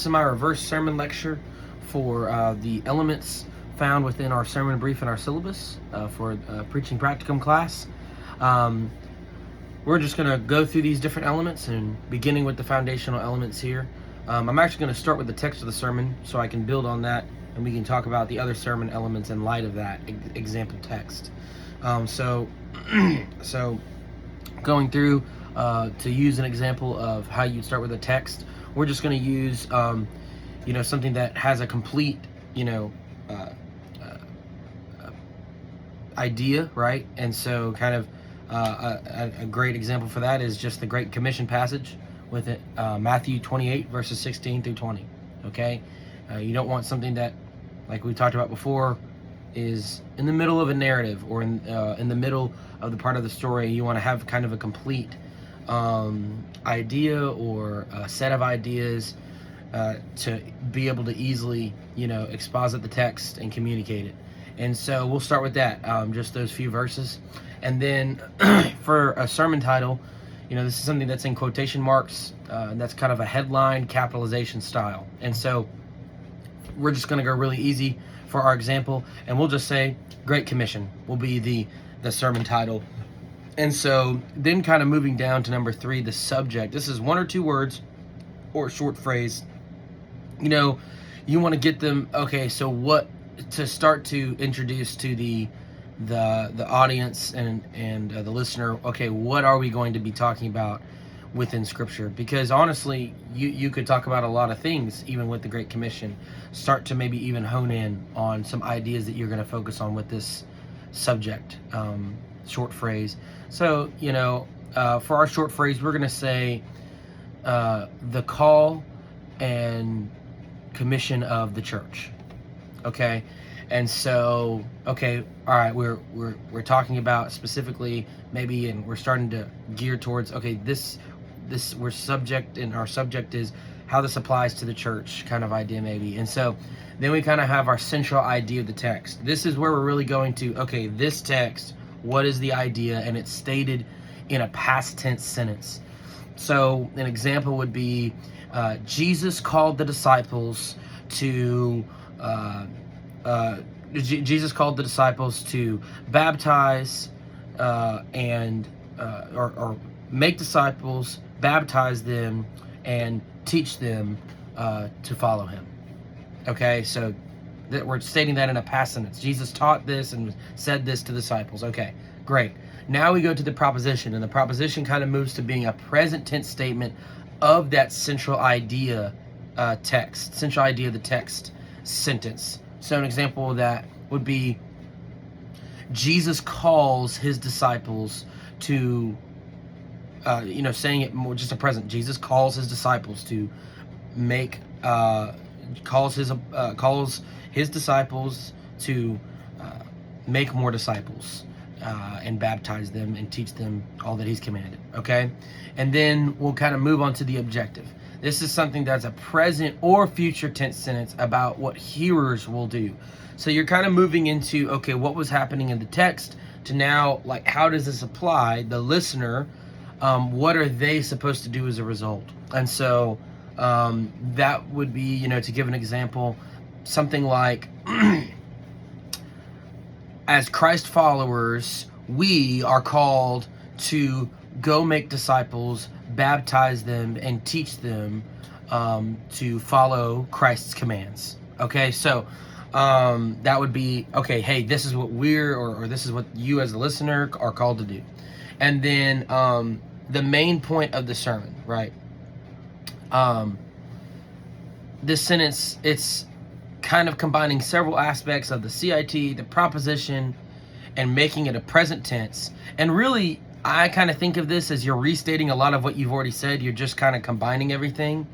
This is my reverse sermon lecture for the elements found within our sermon brief and our syllabus for preaching practicum class. We're just going to go through these different elements and beginning with the foundational elements here. I'm actually going to start with the text of the sermon so I can build on that and we can talk about the other sermon elements in light of that example text. So going through to use an example of how you'd start with a text, we're just going to use something that has a complete idea, right? And so kind of a great example for that is just the Great Commission passage with it, Matthew 28 verses 16 through 20. Okay, you don't want something that, like we talked about before, is in the middle of a narrative or in the middle of the part of the story. You want to have kind of a complete idea or a set of ideas to be able to easily exposit the text and communicate it. And so we'll start with that, just those few verses. And then for a sermon title, this is something that's in quotation marks, and that's kind of a headline capitalization style. And so we're just going to go really easy for our example, and we'll just say Great Commission will be the sermon title. And so then kind of moving down to number 3, the subject. This is one or two words or a short phrase. You want to get them, okay, so what to start to introduce to the audience and the listener, okay, what are we going to be talking about within Scripture? Because honestly, you could talk about a lot of things even with the Great Commission. Start to maybe even hone in on some ideas that you're going to focus on with this subject, short phrase. So, for our short phrase, we're going to say the call and commission of the church. Okay, and so, okay, all right, we're talking about specifically maybe, and we're starting to gear towards, okay, this we're subject, and our subject is how this applies to the church kind of idea maybe. And so then we kind of have our central idea of the text. This is where we're really going to, okay, this text, what is the idea? And it's stated in a past tense sentence. So an example would be Jesus called the disciples to baptize or make disciples, baptize them, and teach them to follow him. Okay, so that we're stating that in a past sentence. Jesus taught this and said this to the disciples. Okay, great. Now we go to the proposition, and the proposition kind of moves to being a present tense statement of that central idea central idea of the text sentence. So an example of that would be Jesus calls his disciples to, saying it more just a present. Jesus calls his disciples to make, calls his disciples to make more disciples and baptize them and teach them all that he's commanded. Okay, and then we'll kind of move on to the objective. This is something that's a present or future tense sentence about what hearers will do. So you're kind of moving into, okay, what was happening in the text to now, like, how does this apply? The listener, what are they supposed to do as a result? And so that would be, to give an example, something like, as Christ followers, we are called to go make disciples, baptize them, and teach them to follow Christ's commands. Okay, so that would be, okay, hey, this is what we're, or this is what you as a listener are called to do. And then the main point of the sermon, right? This sentence, it's kind of combining several aspects of the CIT, the proposition, and making it a present tense. And really, I kind of think of this as you're restating a lot of what you've already said. You're just kind of combining everything.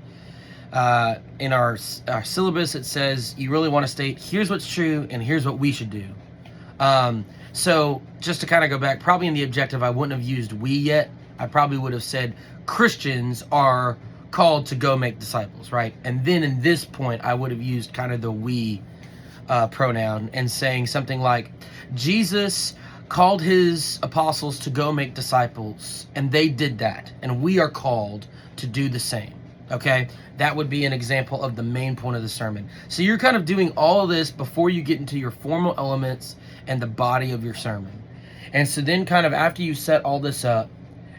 In our syllabus, it says you really want to state, here's what's true and here's what we should do. So just to kind of go back, probably in the objective, I wouldn't have used we yet. I probably would have said Christians are called to go make disciples, right? And then in this point, I would have used kind of the we pronoun and saying something like, Jesus called his apostles to go make disciples, and they did that, and we are called to do the same. Okay, that would be an example of the main point of the sermon. So you're kind of doing all of this before you get into your formal elements and the body of your sermon. And so then kind of after you set all this up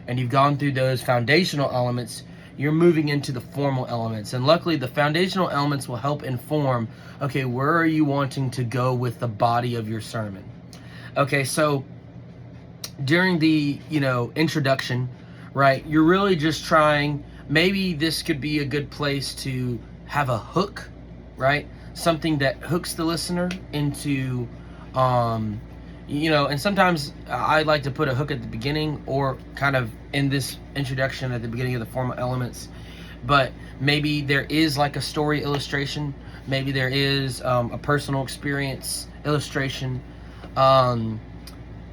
and you've gone through those foundational elements, you're moving into the formal elements. And luckily the foundational elements will help inform, okay, where are you wanting to go with the body of your sermon? Okay, so during the, introduction, right, you're really just trying, maybe this could be a good place to have a hook, right? Something that hooks the listener into, and sometimes I like to put a hook at the beginning or kind of in this introduction at the beginning of the formal elements. But maybe there is like a story illustration. Maybe there is a personal experience illustration.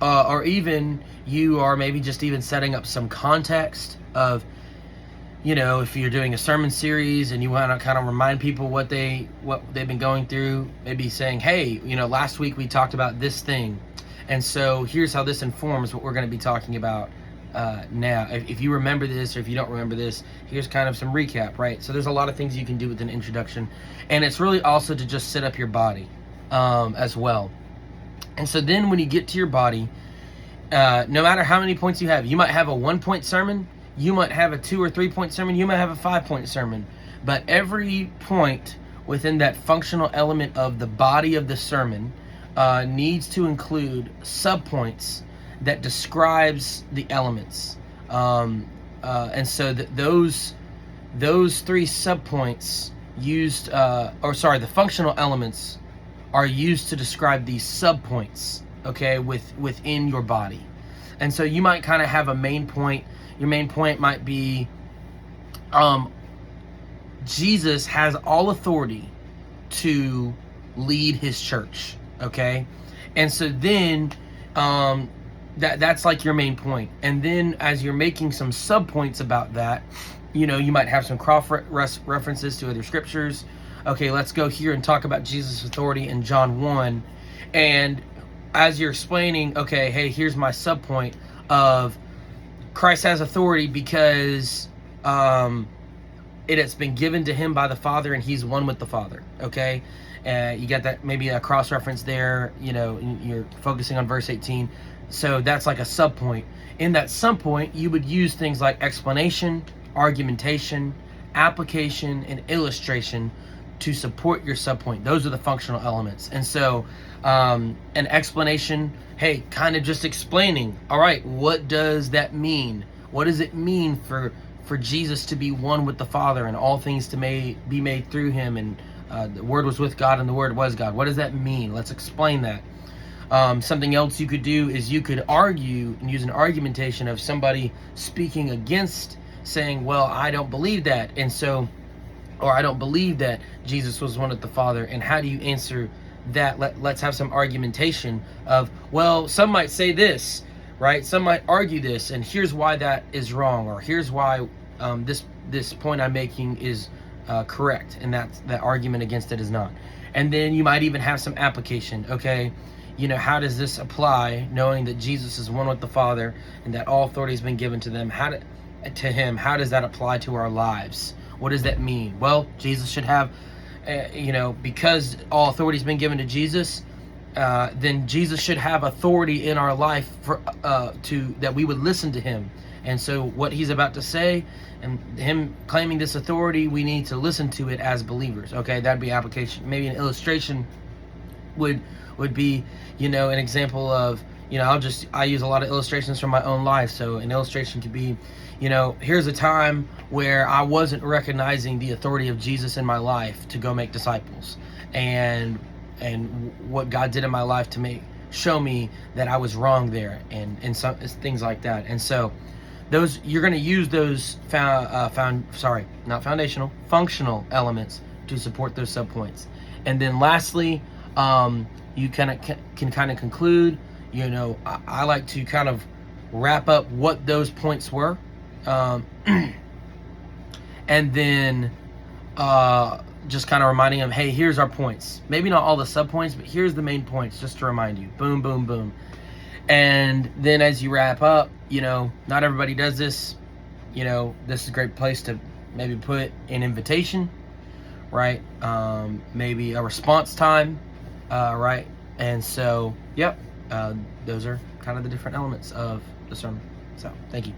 Or even you are maybe just even setting up some context of, if you're doing a sermon series and you want to kind of remind people what they've been going through, maybe saying, hey, last week we talked about this thing, and so here's how this informs what we're going to be talking about now. If you remember this, or if you don't remember this, here's kind of some recap, right? So there's a lot of things you can do with an introduction, and it's really also to just set up your body as well. And so then when you get to your body, no matter how many points you might have a 1-point sermon, you might have a 2 or 3 point sermon, you might have a 5-point sermon. But every point within that functional element of the body of the sermon needs to include subpoints that describes the elements. And so those 3 subpoints used, the functional elements are used to describe these subpoints, okay, within your body. And so you might kind of have a main point. Your main point might be Jesus has all authority to lead his church, okay? And so then that's like your main point. And then as you're making some subpoints about that, you might have some cross references to other scriptures. Okay, let's go here and talk about Jesus' authority in John 1. And as you're explaining, okay, hey, here's my subpoint of Christ has authority because it has been given to him by the Father and he's one with the Father, okay? You got that, maybe a cross-reference there, you're focusing on verse 18. So that's like a subpoint. In that subpoint, you would use things like explanation, argumentation, application, and illustration to support your subpoint. Those are the functional elements. And so an explanation, hey, kind of just explaining, all right, what does that mean? What does it mean for Jesus to be one with the Father and all things to be made through him, and the Word was with God and the Word was God? What does that mean? Let's explain that. Something else you could do is you could argue and use an argumentation of somebody speaking against, saying, well, I don't believe that, and so, or I don't believe that Jesus was one with the Father. And how do you answer that? Let's have some argumentation of, well, some might say this, right? Some might argue this, and here's why that is wrong, or here's why this point I'm making is correct, and that argument against it is not. And then you might even have some application. Okay, how does this apply, knowing that Jesus is one with the Father and that all authority has been given to them? How does that apply to our lives? What does that mean? Well, Jesus should have, because all authority has been given to Jesus, then Jesus should have authority in our life for that we would listen to him. And so what he's about to say and him claiming this authority, we need to listen to it as believers. Okay, that'd be application. Maybe an illustration would be, an example of, I use a lot of illustrations from my own life. So an illustration could be, here's a time where I wasn't recognizing the authority of Jesus in my life to go make disciples, and what God did in my life to show me that I was wrong there, and some things like that. And so those, you're going to use those functional elements to support those subpoints. And then lastly, you can kind of conclude. I like to kind of wrap up what those points were, and then just kind of reminding them, hey, here's our points. Maybe not all the subpoints, but here's the main points, just to remind you. Boom, boom, boom. And then as you wrap up, not everybody does this. This is a great place to maybe put an invitation, right? Maybe a response time, right? And so, yep, those are kind of the different elements of the sermon. So, thank you.